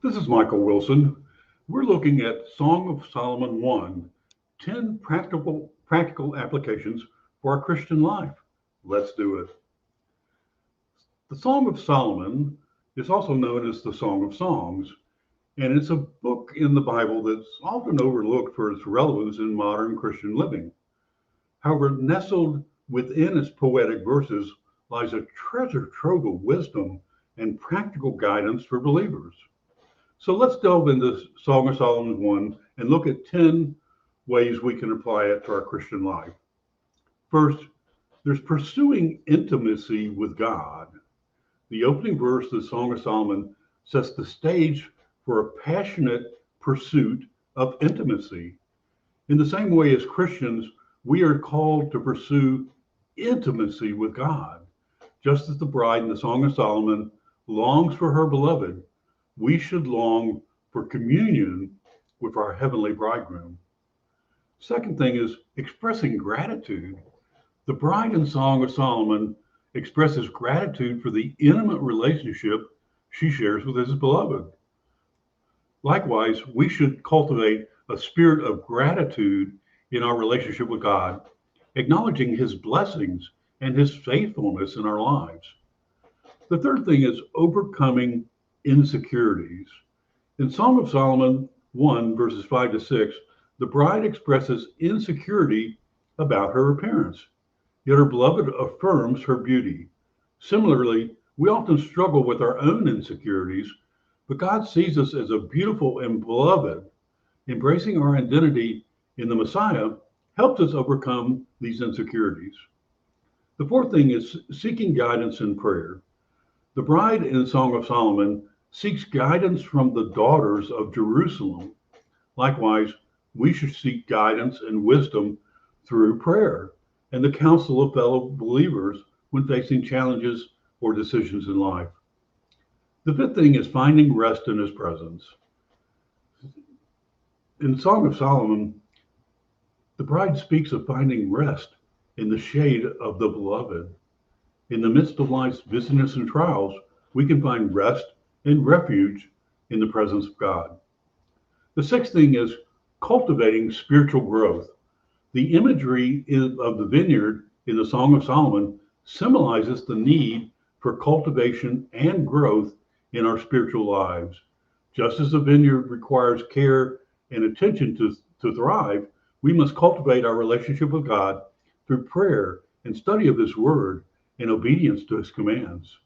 This is Michael Wilson. We're looking at Song of Solomon 1, 10 practical applications for our Christian life. Let's do it. The Song of Solomon is also known as the Song of Songs, and it's a book in the Bible that's often overlooked for its relevance in modern Christian living. However, nestled within its poetic verses lies a treasure trove of wisdom and practical guidance for believers. So let's delve into Song of Solomon 1 and look at 10 ways we can apply it to our Christian life. First, there's pursuing intimacy with God. The opening verse of the Song of Solomon sets the stage for a passionate pursuit of intimacy. In the same way as Christians, we are called to pursue intimacy with God. Just as the bride in the Song of Solomon longs for her beloved, we should long for communion with our heavenly bridegroom. Second thing is expressing gratitude. The bride in Song of Solomon expresses gratitude for the intimate relationship she shares with his beloved. Likewise, we should cultivate a spirit of gratitude in our relationship with God, acknowledging his blessings and his faithfulness in our lives. The third thing is overcoming insecurities. In Song of Solomon 1, verses 5 to 6, the bride expresses insecurity about her appearance, yet her beloved affirms her beauty. Similarly, we often struggle with our own insecurities, but God sees us as a beautiful and beloved. Embracing our identity in the Messiah helps us overcome these insecurities. The fourth thing is seeking guidance in prayer. The bride in Song of Solomon seeks guidance from the daughters of Jerusalem. Likewise, we should seek guidance and wisdom through prayer and the counsel of fellow believers when facing challenges or decisions in life. The fifth thing is finding rest in his presence. In Song of Solomon, the bride speaks of finding rest in the shade of the beloved. In the midst of life's busyness and trials, we can find rest and refuge in the presence of God. The sixth thing is cultivating spiritual growth. The imagery of the vineyard in the Song of Solomon symbolizes the need for cultivation and growth in our spiritual lives. Just as the vineyard requires care and attention to thrive, we must cultivate our relationship with God through prayer and study of his word and obedience to his commands.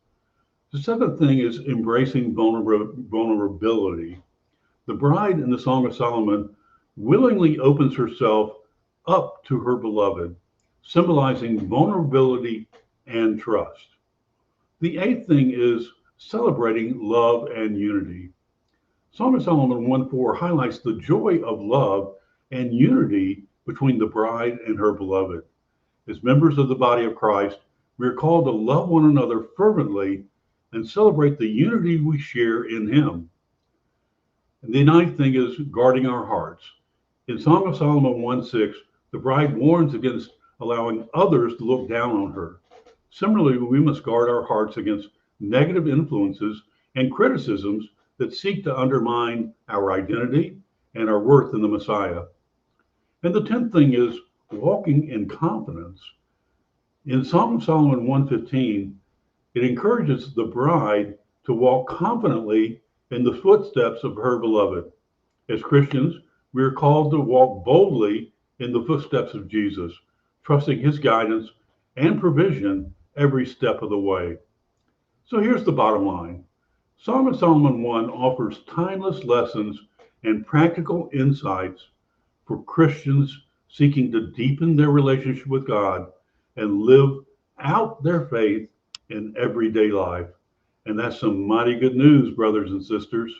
The seventh thing is embracing vulnerability. The bride in the Song of Solomon willingly opens herself up to her beloved, symbolizing vulnerability and trust. The eighth thing is celebrating love and unity. Song of Solomon 1:4 highlights the joy of love and unity between the bride and her beloved. As members of the body of Christ, we are called to love one another fervently and celebrate the unity we share in him. And the ninth thing is guarding our hearts. In Song of Solomon 1:6, the bride warns against allowing others to look down on her. Similarly, we must guard our hearts against negative influences and criticisms that seek to undermine our identity and our worth in the Messiah. And the 10th thing is walking in confidence. In Song of Solomon 1:15, it encourages the bride to walk confidently in the footsteps of her beloved. As Christians, we are called to walk boldly in the footsteps of Jesus, trusting his guidance and provision every step of the way. So here's the bottom line. Song of Solomon 1 offers timeless lessons and practical insights for Christians seeking to deepen their relationship with God and live out their faith in everyday life. And that's some mighty good news, brothers and sisters.